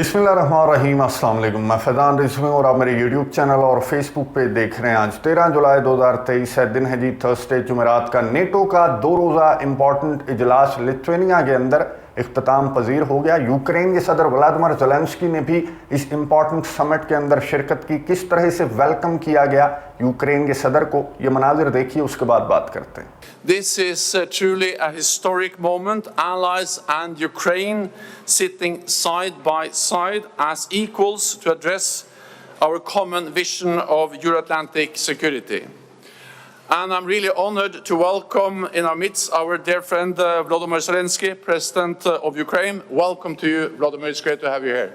बिस्मिल्लाहिर्रहमानिर्रहीम, अस्सलाम वालेकुम। मैं फैज़ान रिजवी और आप मेरे यूट्यूब चैनल और फेसबुक पे देख रहे हैं। आज 13 जुलाई 2023 है, दिन है जी थर्सडे, जुमेरात का। नेटो का 2 रोज़ा इंपॉर्टेंट इजलास लिथुआनिया के अंदर इख्तिताम पजीर हो गया। यूक्रेन के सदर व्लादिमीर ज़ेलेंस्की ने भी इस इंपॉर्टेंट समिट के अंदर शिरकत की। किस तरह से वेलकम किया गया यूक्रेन के सदर को, ये मनाजिर देखिए, उसके बाद बात करते हैं। This is truly a historic moment. Allies and Ukraine sitting side by side as equals to address our common vision of Euro-Atlantic security. And I'm really honored to welcome in our midst our dear friend Volodymyr Zelensky, President of Ukraine. Welcome to you, Volodymyr. It's great to have you here.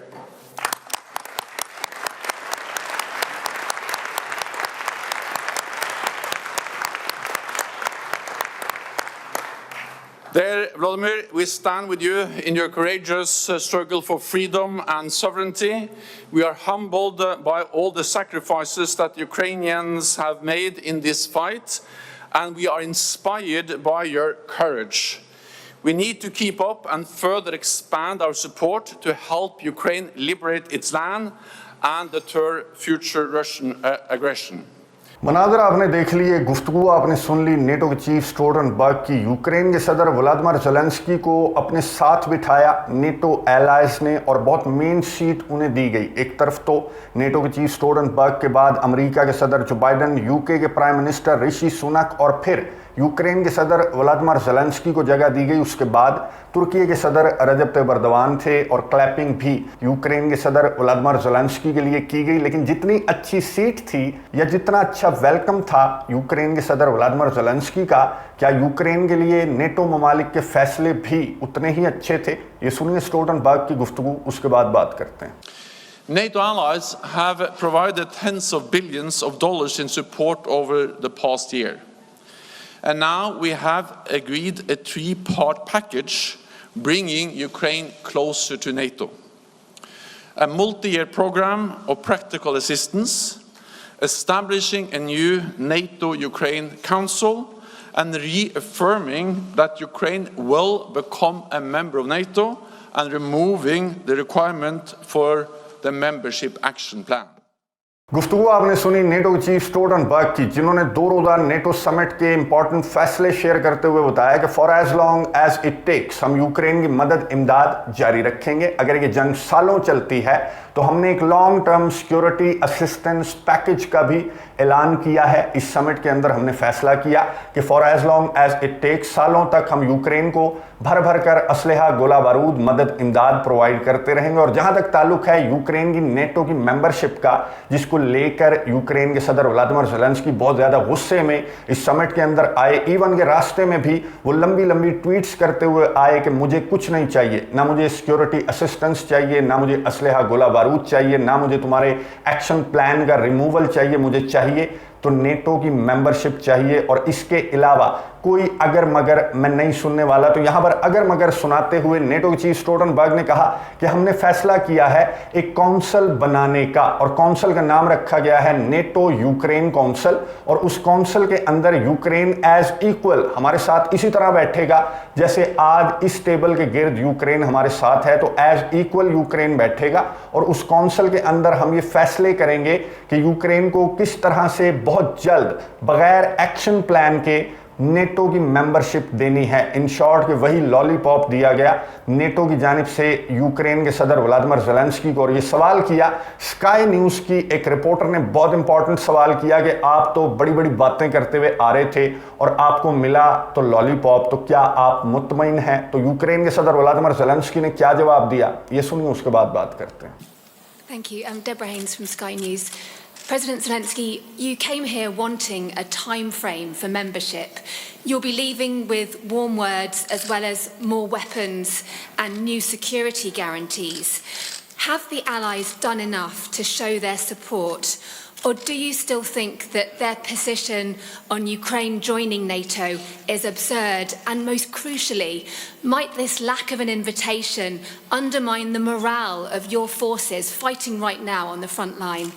There, Volodymyr, we stand with you in your courageous struggle for freedom and sovereignty. We are humbled by all the sacrifices that Ukrainians have made in this fight, and we are inspired by your courage. We need to keep up and further expand our support to help Ukraine liberate its land and deter future Russian aggression. मनाज़र आपने देख लिए, गुफ्तगू आपने सुन ली NATO के chief Stoltenberg की। Ukraine के सदर Vladimir Zelensky को अपने साथ बिठाया नेटो एलाइज ने और बहुत मेन सीट उन्हें दी गई। एक तरफ तो नेटो के चीफ स्टोल्टनबर्ग के बाद अमेरिका के सदर जो बाइडन, यूके के प्राइम मिनिस्टर ऋषि सुनक और फिर यूक्रेन के सदर व्लादिमीर ज़ेलेंस्की को जगह दी गई। उसके बाद तुर्की के सदर रजब तैयब एर्दोगान थे और क्लैपिंग भी यूक्रेन के सदर व्लादिमीर ज़ेलेंस्की के लिए की गई। लेकिन जितनी अच्छी सीट थी या जितना अच्छा वेलकम था यूक्रेन के सदर व्लादिमीर ज़ेलेंस्की का, क्या यूक्रेन के लिए नेटो ममालिक के फैसले भी उतने ही अच्छे थे? ये सुनिए स्टोल्टनबर्ग की गुफ्तगू, उसके बाद बात करते हैं। NATO allies have provided tens of billions of dollars in support over the past year. And now we have agreed a three-part package bringing Ukraine closer to NATO. A multi-year program of practical assistance, establishing a new NATO-Ukraine Council, and reaffirming that Ukraine will become a member of NATO and removing the requirement for the Membership Action Plan. गुफ्तगू आपने सुनी NATO के chief Stoltenberg की, जिन्होंने 2 रोज़ा NATO summit के important फैसले share करते हुए बताया कि for as long as it takes हम यूक्रेन की मदद इमदाद जारी रखेंगे। अगर ये जंग सालों चलती है तो हमने एक long term security assistance package का भी ऐलान किया है। इस समिट के अंदर हमने फैसला किया कि for as long as it takes, सालों तक हम यूक्रेन को भर भर कर असलहा, गोला बारूद, मदद इमदाद प्रोवाइड करते रहेंगे। और जहां तक ताल्लुक है यूक्रेन की नेटो की मेंबरशिप का, जिसको लेकर यूक्रेन के सदर व्लादिमीर ज़ेलेंस्की बहुत ज़्यादा गुस्से में इस समिट के अंदर आए। इवन के रास्ते में भी वो लंबी लंबी ट्वीट्स करते हुए आए कि मुझे कुछ नहीं चाहिए, ना मुझे सिक्योरिटी असिस्टेंस चाहिए, ना मुझे असलहा, गोला बारूद चाहिए, ना मुझे तुम्हारे एक्शन प्लान का रिमूवल चाहिए, मुझे चाहिए तो नेटो की मेंबरशिप चाहिए। और इसके अलावा कोई अगर मगर मैं नहीं सुनने वाला। तो यहां पर अगर मगर सुनाते हुए नेटो के चीफ स्टोल्टनबर्ग ने कहा कि हमने फैसला किया है एक काउंसिल बनाने का, और काउंसिल का नाम रखा गया है नेटो यूक्रेन काउंसिल। और उस काउंसिल के अंदर यूक्रेन एज इक्वल हमारे साथ इसी तरह बैठेगा जैसे आज इस टेबल के गिर्द यूक्रेन हमारे साथ है, तो एज इक्वल यूक्रेन बैठेगा। और उस काउंसिल के अंदर हम ये फैसले करेंगे कि यूक्रेन को किस तरह से बहुत जल्द बगैर एक्शन प्लान के नेटो की मेंबरशिप देनी है। इन शॉर्ट के वही लॉलीपॉप दिया गया नेटो की जानिब से यूक्रेन के सदर व्लादिमीर ज़ेलेंस्की को। और ये सवाल किया, स्काई न्यूज़ की एक रिपोर्टर ने बहुत इंपॉर्टेंट सवाल किया कि आप तो बड़ी बड़ी बातें करते हुए आ रहे थे और आपको मिला तो लॉलीपॉप, तो क्या आप मुतमईन हैं? तो यूक्रेन के सदर व्लादिमीर ज़ेलेंस्की ने क्या जवाब दिया, ये सुनिए, उसके बाद बात करते हैं। Thank you. I'm Deborah Haynes from Sky News. President Zelensky, you came here wanting a time frame for membership. You'll be leaving with warm words as well as more weapons and new security guarantees. Have the Allies done enough to show their support, or do you still think that their position on Ukraine joining NATO is absurd? And most crucially, might this lack of an invitation undermine the morale of your forces fighting right now on the front line?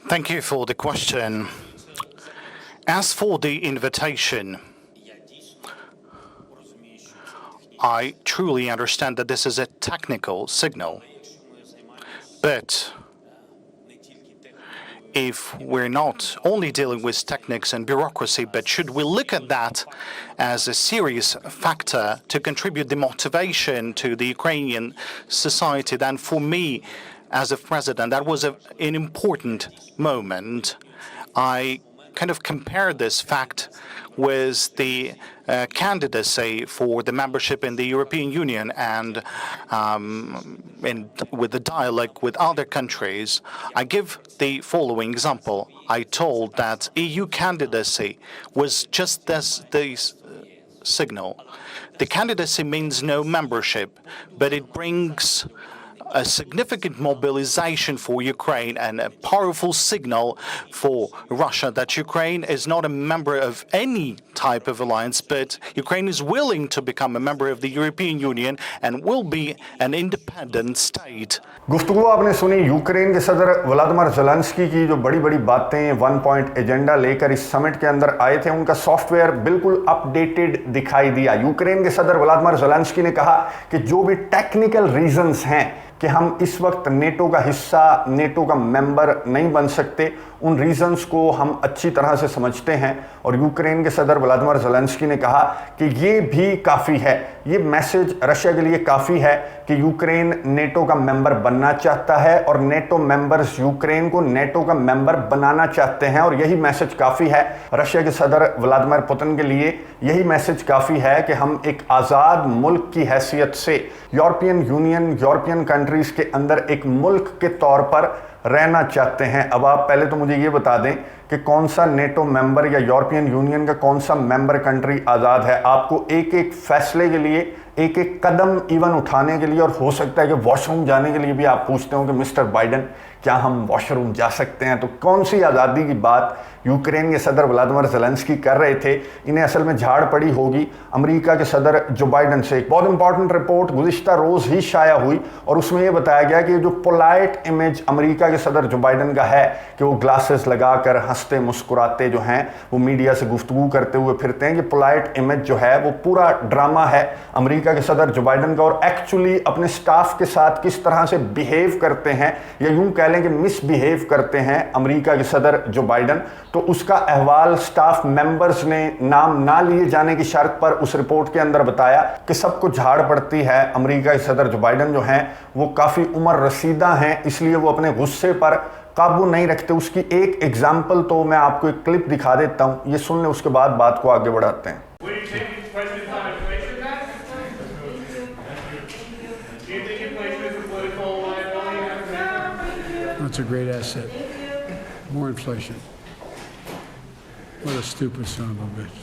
Thank you for the question. As for the invitation, I truly understand that this is a technical signal. But if we're not only dealing with techniques and bureaucracy, but should we look at that as a serious factor to contribute the motivation to the Ukrainian society, then for me, as a president, that was an important moment. I kind of compared this fact with the candidacy for the membership in the European Union and with the dialogue with other countries. I give the following example. I told that EU candidacy was just this signal. The candidacy means no membership, but it brings a significant mobilization for Ukraine and a powerful signal for Russia that Ukraine is not a member of any type of alliance, but Ukraine is willing to become a member of the European Union and will be an independent state. गुफ्तगू आपने सुनी Ukraine के सदर Vladimir Zelensky की, जो बड़ी बड़ी बातें 1 पॉइंट एजेंडा लेकर इस समिट के अंदर आए थे, उनका सॉफ्टवेयर बिल्कुल अपडेटेड दिखाई दिया। यूक्रेन के सदर व्लादिमीर ज़ेलेंस्की ने कहा कि जो भी टेक्निकल रीजंस हैं कि हम इस वक्त नेटो का हिस्सा, नेटो का मेंबर नहीं बन सकते, उन रीजंस को हम अच्छी तरह से समझते हैं। और यूक्रेन के सदर व्लादिमीर ज़ेलेंस्की ने कहा कि ये भी काफ़ी है, ये मैसेज रशिया के लिए काफ़ी है कि यूक्रेन नेटो का मेंबर बनना चाहता है और नेटो मेंबर्स यूक्रेन को नेटो का मेंबर बनाना चाहते हैं, और यही मैसेज काफ़ी है रशिया के सदर व्लादिमीर पुतिन के लिए। यही मैसेज काफ़ी है कि हम एक आज़ाद मुल्क की हैसियत से यूरोपियन यूनियन, यूरोपियन कंट्रीज़ के अंदर एक मुल्क के तौर पर रहना चाहते हैं। अब आप पहले तो मुझे ये बता दें कि कौन सा नेटो मेंबर या यूरोपियन यूनियन का कौन सा मेंबर कंट्री आज़ाद है। आपको एक एक फैसले के लिए, एक एक कदम इवन उठाने के लिए, और हो सकता है कि वॉशरूम जाने के लिए भी आप पूछते हो कि मिस्टर बाइडेन क्या हम वॉशरूम जा सकते हैं। तो कौन सी आज़ादी की बात यूक्रेन के सदर व्लादिमीर ज़ेलेंस्की कर रहे थे, इन्हें असल में झाड़ पड़ी होगी अमेरिका के सदर जो बाइडेन से। एक बहुत इंपॉर्टेंट रिपोर्ट गुज़िश्ता रोज़ ही शाया हुई और उसमें यह बताया गया कि जो पोलाइट इमेज अमेरिका के सदर जो बाइडेन का है कि वो ग्लासेस लगाकर हंसते मुस्कुराते जो हैं वो मीडिया से गुफ्तगू करते हुए फिरते हैं, कि पोलाइट इमेज जो है वो पूरा ड्रामा है अमेरिका के सदर जो बाइडेन का। और एक्चुअली अपने स्टाफ के साथ किस तरह से बिहेव करते हैं, या यूं कह लें कि मिसबिहेव करते हैं अमेरिका के सदर जो बाइडेन, तो उसका अहवाल स्टाफ मेंबर्स ने नाम ना लिए जाने की शर्त पर उस रिपोर्ट के अंदर बताया कि सबको झाड़ पड़ती है। अमेरिका के सदर जो बाइडेन जो हैं वो काफ़ी उम्र रसीदा हैं, इसलिए वो अपने गुस्से पर काबू नहीं रखते। उसकी एक एग्जाम्पल तो मैं आपको एक क्लिप दिखा देता हूं, ये सुन लें, उसके बाद बात को आगे बढ़ाते हैं। That's a great asset. More inflation. What a stupid son of a bitch.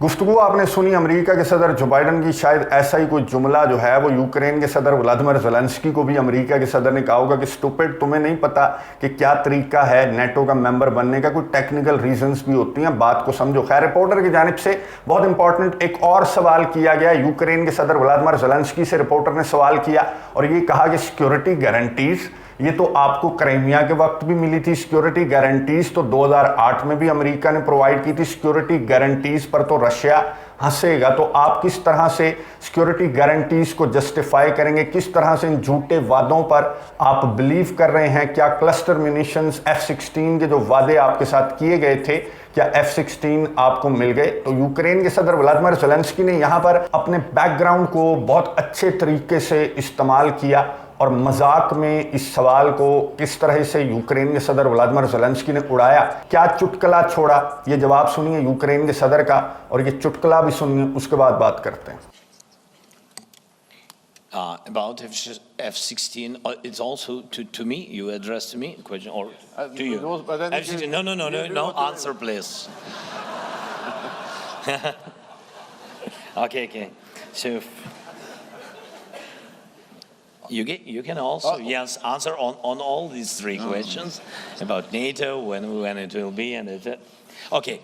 गुफ्तगू आपने सुनी अमेरिका के सदर जो बाइडेन की। शायद ऐसा ही कोई जुमला जो है वो यूक्रेन के सदर व्लादिमीर ज़ेलेंस्की को भी अमेरिका के सदर ने कहा होगा कि स्टूपिड, तुम्हें नहीं पता कि क्या तरीका है नेटो का मेंबर बनने का, कोई टेक्निकल रीजंस भी होती हैं, बात को समझो। खैर, रिपोर्टर की जानिब से बहुत इंपॉर्टेंट एक और सवाल किया गया यूक्रेन के सदर व्लादिमीर ज़ेलेंस्की से। रिपोर्टर ने सवाल किया और ये कहा कि सिक्योरिटी गारंटीज, ये तो आपको क्राइमिया के वक्त भी मिली थी सिक्योरिटी गारंटीज, तो 2008 में भी अमेरिका ने प्रोवाइड की थी सिक्योरिटी गारंटीज पर, तो रशिया हंसेगा। तो आप किस तरह से सिक्योरिटी गारंटीज को जस्टिफाई करेंगे, किस तरह से इन झूठे वादों पर आप बिलीव कर रहे हैं? क्या क्लस्टर म्यूनिशंस F-16 के जो वादे आपके साथ किए गए थे, क्या F-16 आपको मिल गए? तो यूक्रेन के सदर व्लादिमीर ज़ेलेंस्की ने यहाँ पर अपने बैकग्राउंड को बहुत अच्छे तरीके से इस्तेमाल किया और मजाक में इस सवाल को किस तरह से यूक्रेन के सदर व्लादिमीर ज़ेलेंस्की ने उड़ाया, क्या चुटकुला छोड़ा, ये जवाब सुनिए यूक्रेन के सदर का, और ये चुटकुला भी सुनिए, उसके बाद बात करते हैं। About F-16, it's also to me. You addressed to me a question, or to you? F-16. No. Answer, please. Okay. So you can also answer on all these three questions about NATO, when it will be, and it. Okay.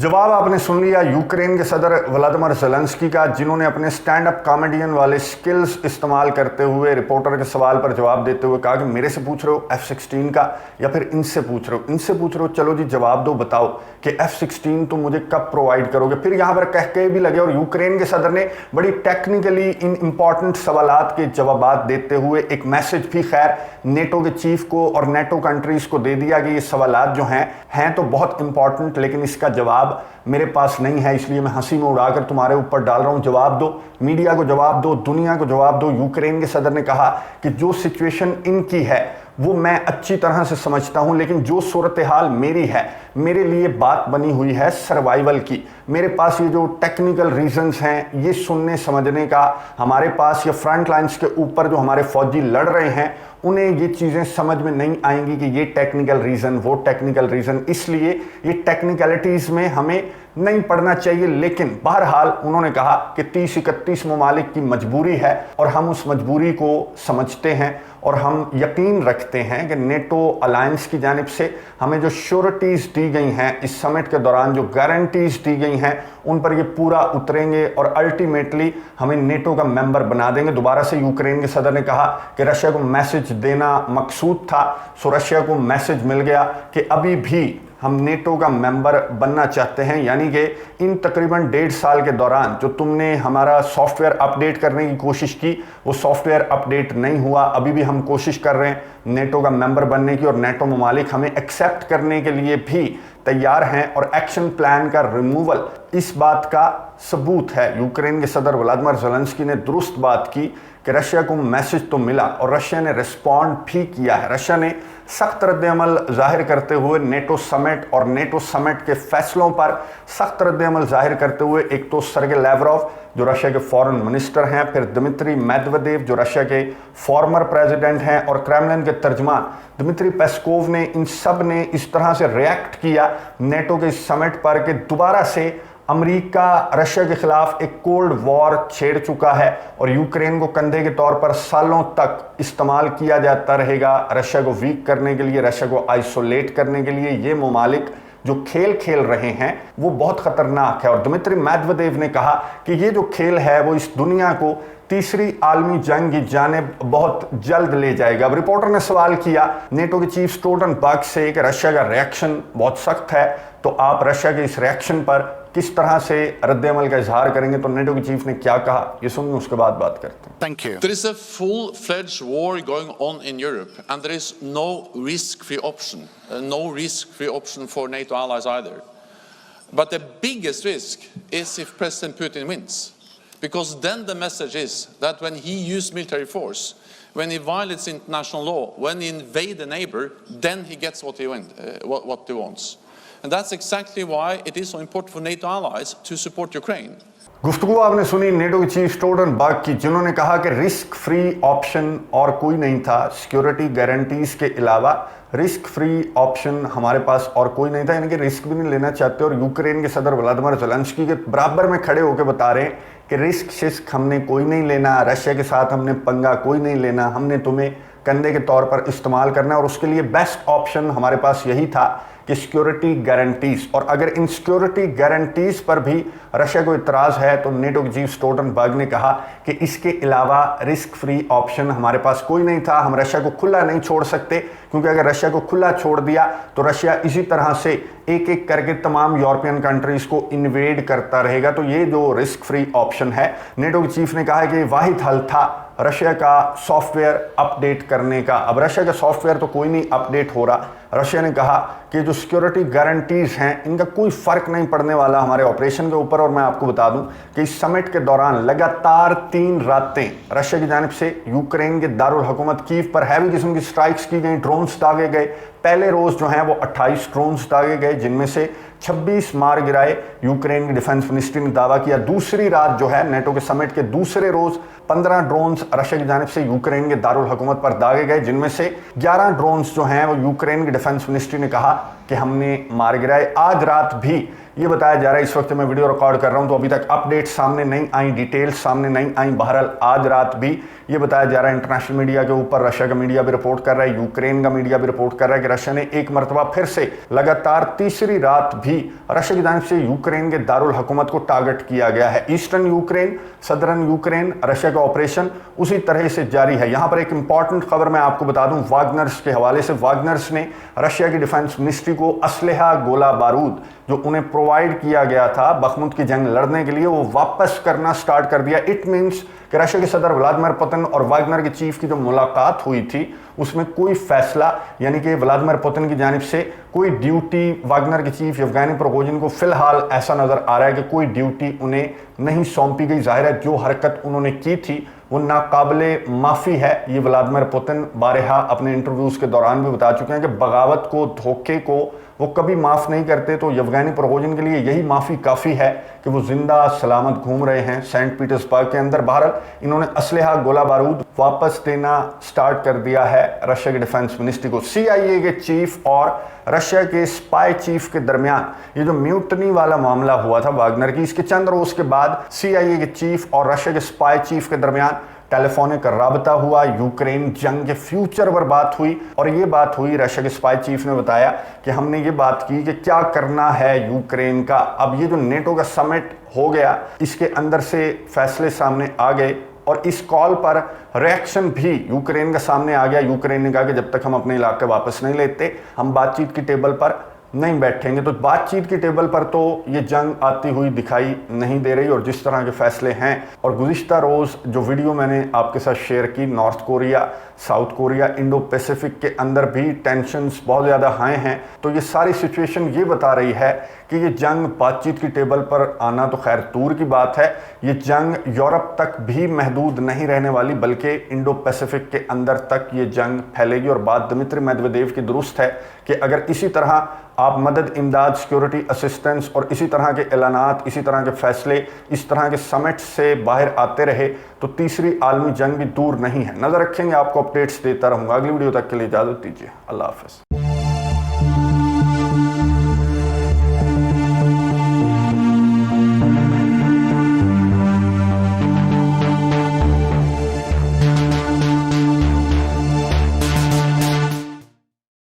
जवाब आपने सुन लिया Ukraine के सदर Vladimir Zelensky का, जिन्होंने अपने stand up comedian वाले skills इस्तेमाल करते हुए रिपोर्टर के सवाल पर जवाब देते हुए कहा कि मेरे से पूछ रहे हो F-16 का या फिर इनसे पूछ रहे हो, इनसे पूछ रहे हो, चलो जी जवाब दो, बताओ कि F-16 तुम मुझे कब प्रोवाइड करोगे। फिर यहाँ पर कह भी लगे और यूक्रेन के सदर ने बड़ी टेक्निकली इन इंपॉर्टेंट सवालात के जवाब देते हुए एक मैसेज भी खैर नेटो के चीफ को और नेटो कंट्रीज को दे दिया कि ये सवालात जो हैं तो बहुत इंपॉर्टेंट, लेकिन इसका जवाब मेरे पास नहीं है, इसलिए मैं हंसी में उड़ाकर तुम्हारे ऊपर डाल रहा हूं। जवाब दो, मीडिया को जवाब दो, दुनिया को जवाब दो। यूक्रेन के सदर ने कहा कि जो सिचुएशन इनकी है वो मैं अच्छी तरह से समझता हूं, लेकिन जो सूरत हाल मेरी है, मेरे लिए बात बनी हुई है सर्वाइवल की। मेरे पास ये जो टेक्निकल रीजंस हैं ये सुनने समझने का, हमारे पास ये फ्रंट लाइंस के ऊपर जो हमारे फौजी लड़ रहे हैं उन्हें ये चीज़ें समझ में नहीं आएंगी कि ये टेक्निकल रीज़न वो टेक्निकल रीज़न, इसलिए ये टेक्निकलिटीज़ में हमें नहीं पढ़ना चाहिए। लेकिन बहरहाल उन्होंने कहा कि 30-31 ममालिक की मजबूरी है और हम उस मजबूरी को समझते हैं और हम यकीन रखते हैं कि नेटो अलायंस की जानिब से हमें जो श्योरिटीज़ दी गई हैं इस समिट के दौरान, जो गारंटीज़ दी गई हैं, उन पर ये पूरा उतरेंगे और अल्टीमेटली हमें नेटो का मेंबर बना देंगे। दोबारा से यूक्रेन के सदर ने कहा कि रशिया को मैसेज देना मकसूद था, सो रशिया को मैसेज मिल गया कि अभी भी हम नेटो का मेंबर बनना चाहते हैं, यानी कि इन तकरीबन 1.5 साल के दौरान जो तुमने हमारा सॉफ्टवेयर अपडेट करने की कोशिश की वो सॉफ्टवेयर अपडेट नहीं हुआ। अभी भी हम कोशिश कर रहे हैं नेटो का मेंबर बनने की और नेटो ममालिक हमें एक्सेप्ट करने के लिए भी तैयार हैं और एक्शन प्लान का रिमूवल इस बात का सबूत है। यूक्रेन के सदर व्लादिमीर ज़ेलेंस्की ने दुरुस्त बात की कि रशिया को मैसेज तो मिला और रशिया ने रिस्पॉन्ड भी किया है। रशिया ने सख्त रद्द-ए-अमल जाहिर करते हुए नेटो समिट और नेटो समिट के फैसलों पर सख्त रद्द-ए-अमल जाहिर करते हुए एक तो सर्गे लैवरोव जो रशिया के फॉरेन मिनिस्टर हैं, फिर दिमित्री मेदवेदेव जो रशिया के फॉर्मर प्रेसिडेंट हैं और क्रेमलिन के तर्जमान दिमित्री पेस्कोव ने, इन सब ने इस तरह से रिएक्ट किया नेटो के इस समिट पर कि दोबारा से अमेरिका रशिया के खिलाफ एक कोल्ड वॉर छेड़ चुका है और यूक्रेन को कंधे के तौर पर सालों तक इस्तेमाल किया जाता रहेगा रशिया को वीक करने के लिए, रशिया को आइसोलेट करने के लिए। ये ममालिक जो खेल खेल रहे हैं वो बहुत खतरनाक है और दिमित्री मेदवेदेव ने कहा कि ये जो खेल है वो इस दुनिया को तीसरी आलमी जंग की जानिब बहुत जल्द ले जाएगा। अब रिपोर्टर ने सवाल किया नेटो के चीफ स्टोल्टनबर्ग से कि रशिया का रिएक्शन बहुत सख्त है, तो आप रशिया के इस रिएक्शन पर किस तरह से रद्द-ए-अमल का इजहार करेंगे। तो नेटो के चीफ ने क्या कहा ये सुनिए, उसके बाद बात करते हैं। Thank you. There is a full-fledged war going on in Europe, and there is no risk-free option, no risk-free option for NATO allies either. But the biggest risk is if President Putin wins, because then the message is that when he uses military force, when he violates international law, when he invades a neighbor, then he gets what he wants. And that's exactly why it is so important for NATO allies to support Ukraine. गुफ्तगू आपने सुनी NATO के chief Stoltenberg की, जिन्होंने कहा कि risk free option और कोई नहीं था, सिक्योरिटी गारंटीज के अलावा रिस्क फ्री ऑप्शन हमारे पास और कोई नहीं था, यानी कि रिस्क भी नहीं लेना चाहते। और यूक्रेन के सदर व्लादिमीर ज़ेलेंस्की के बराबर में खड़े होकर बता रहे हैं कि रिस्क शिस्क हमने कोई नहीं लेना, रशिया के साथ हमने पंगा कोई नहीं लेना, हमने तुम्हें कंधे के तौर पर इस्तेमाल करना और उसके लिए बेस्ट ऑप्शन हमारे पास यही था कि सिक्योरिटी गारंटीज। और अगर इन सिक्योरिटी गारंटीज पर भी रशिया को इतराज़ है तो नेटो के चीफ स्टोल्टनबर्ग ने कहा कि इसके अलावा रिस्क फ्री ऑप्शन हमारे पास कोई नहीं था। हम रशिया को खुला नहीं छोड़ सकते, क्योंकि अगर रशिया को खुला छोड़ दिया तो रशिया इसी तरह से एक एक करके तमाम यूरोपियन कंट्रीज को इन्वेड करता रहेगा। तो ये जो रिस्क फ्री ऑप्शन है, नेटो के चीफ ने कहा है कि वाहिद हल था रशिया का सॉफ्टवेयर अपडेट करने का। अब रशिया का सॉफ्टवेयर तो कोई नहीं अपडेट हो रहा। रशिया ने कहा कि जो सिक्योरिटी गारंटीज हैं इनका कोई फर्क नहीं पड़ने वाला हमारे ऑपरेशन के ऊपर। और मैं आपको बता दूं कि इस समिट के दौरान लगातार 3 रातें रशिया की जानिब से यूक्रेन के दारुल हुकूमत कीव पर हैवी किस्म की स्ट्राइक्स की गई, ड्रोन्स दागे गए। पहले रोज जो है वो 28 ड्रोन्स दागे गए, जिनमें से 26 मार गिराए, यूक्रेन की डिफेंस मिनिस्ट्री ने दावा किया। दूसरी रात जो है नेटो के समिट के दूसरे रोज 15 ड्रोन्स रशिया की जानिब से यूक्रेन के दारुल हुकूमत पर दागे गए, जिनमें से 11 ड्रोन्स जो हैं वो यूक्रेन की डिफेंस मिनिस्ट्री ने कहा कि हमने मार गिराए। आज रात भी ये बताया जा रहा है। इस वक्त मैं वीडियो रिकॉर्ड कर रहा हूं तो अभी तक अपडेट सामने नहीं आई, डिटेल्स सामने नहीं आई। बहरहाल आज रात भी ये बताया जा रहा है, इंटरनेशनल मीडिया के ऊपर रशिया का मीडिया भी रिपोर्ट कर रहा है, यूक्रेन का मीडिया भी रिपोर्ट कर रहा है कि रशिया ने एक मरतबा फिर से लगातार तीसरी रात भी रशिया की जानिब से यूक्रेन के दारुल हुकूमत को टारगेट किया गया है। Eastern Ukraine, southern Ukraine, Russia का ऑपरेशन उसी तरह से जारी है। यहां पर एक इंपॉर्टेंट खबर मैं आपको बता दूं वागनर्स के हवाले से। वागनर्स ने रशिया की डिफेंस मिनिस्ट्री को असलहा, गोला बारूद जो उन्हें प्रोवाइड किया गया था बखमुत की जंग लड़ने के लिए, वो वापस करना स्टार्ट कर दिया। इट मीन्स कि रशिया के सदर व्लादिमीर पुतिन और वागनर के चीफ की जो मुलाकात हुई थी उसमें कोई फैसला, यानी कि व्लादिमीर पुतिन की जानिब से कोई ड्यूटी वागनर के चीफ येवगेनी प्रिगोजिन को फिलहाल ऐसा नजर आ रहा है कि कोई ड्यूटी उन्हें नहीं सौंपी गई। जाहिर है जो हरकत उन्होंने की थी वो नाकाबिले माफ़ी है। ये व्लादिमीर पुतिन बारहा अपने इंटरव्यूज़ के दौरान भी बता चुके हैं कि बगावत को, धोखे को वो कभी माफ़ नहीं करते। तो येवगेनी प्रिगोजिन के लिए यही माफ़ी काफ़ी है कि वो जिंदा सलामत घूम रहे हैं सेंट पीटर्सबर्ग के अंदर। बहरहाल इन्होंने असलहा, गोला बारूद वापस देना स्टार्ट कर दिया है रशिया के डिफेंस मिनिस्ट्री को। CIA के चीफ और रशिया के स्पाई चीफ के दरमियान ये जो म्यूटनी वाला मामला हुआ था वागनर की, इसके चंद रोज के बाद CIA के चीफ और रशिया के स्पाई चीफ के दरमियान टेलीफोनिक राबता हुआ, यूक्रेन जंग के फ्यूचर पर बात हुई। और ये बात हुई, रशिया के स्पाई चीफ ने बताया कि हमने ये बात की कि क्या करना है यूक्रेन का। अब ये जो नेटो का समिट हो गया, इसके अंदर से फैसले सामने आ गए और इस कॉल पर रिएक्शन भी यूक्रेन का सामने आ गया। यूक्रेन ने कहा कि जब तक हम अपने इलाके वापस नहीं लेते हम बातचीत की टेबल पर नहीं बैठेंगे। तो बातचीत की टेबल पर तो ये जंग आती हुई दिखाई नहीं दे रही। और जिस तरह के फैसले हैं, और गुज़िश्ता रोज़ जो वीडियो मैंने आपके साथ शेयर की, north Korea, south Korea, Indo Pacific के अंदर भी टेंशन्स बहुत ज़्यादा हाई हैं। तो ये सारी सिचुएशन ये बता रही है कि ये जंग बातचीत की टेबल पर आना तो खैर दूर की बात है, ये जंग यूरोप तक भी महदूद नहीं रहने वाली, बल्कि इंडो पैसिफिक के अंदर तक ये जंग फैलेगी। और बात दिमित्री मेदवेदेव की दुरुस्त है कि अगर इसी तरह आप मदद, इमदाद, सिक्योरिटी असिस्टेंस और इसी तरह के ऐलानात, इसी तरह के फैसले, इस तरह के समिट से बाहर आते रहे तो तीसरी आलमी जंग भी दूर नहीं है। नजर रखेंगे, आपको अपडेट्स देता रहूंगा। अगली वीडियो तक के लिए इजाजत दीजिए। अल्लाह हाफ़िज़।